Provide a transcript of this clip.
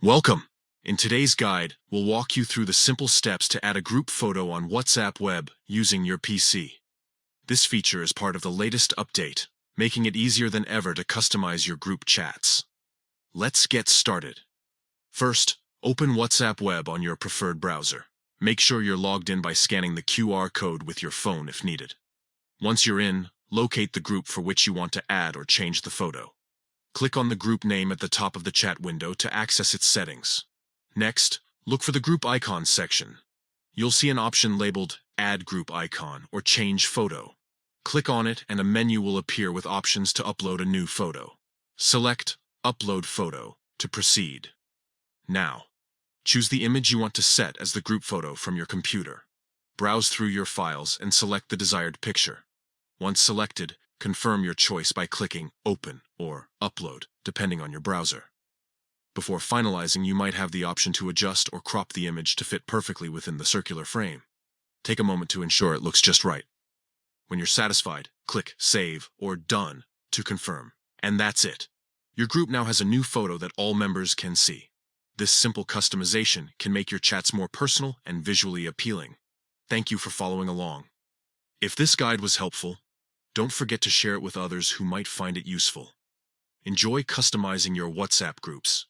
Welcome! In today's guide, we'll walk you through the simple steps to add a group photo on WhatsApp web using your PC. This feature is part of the latest update, making it easier than ever to customize your group chats. Let's get started. First, open WhatsApp web on your preferred browser. Make sure you're logged in by scanning the QR code with your phone if needed. Once you're in, locate the group for which you want to add or change the photo. Click on the group name at the top of the chat window to access its settings. Next, look for the Group Icons section. You'll see an option labeled Add Group Icon or Change Photo. Click on it and a menu will appear with options to upload a new photo. Select Upload Photo to proceed. Now, choose the image you want to set as the group photo from your computer. Browse through your files and select the desired picture. Once selected, confirm your choice by clicking Open or Upload, depending on your browser. Before finalizing, you might have the option to adjust or crop the image to fit perfectly within the circular frame. Take a moment to ensure it looks just right. When you're satisfied, click Save or Done to confirm. And that's it. Your group now has a new photo that all members can see. This simple customization can make your chats more personal and visually appealing. Thank you for following along. If this guide was helpful, don't forget to share it with others who might find it useful. Enjoy customizing your WhatsApp groups.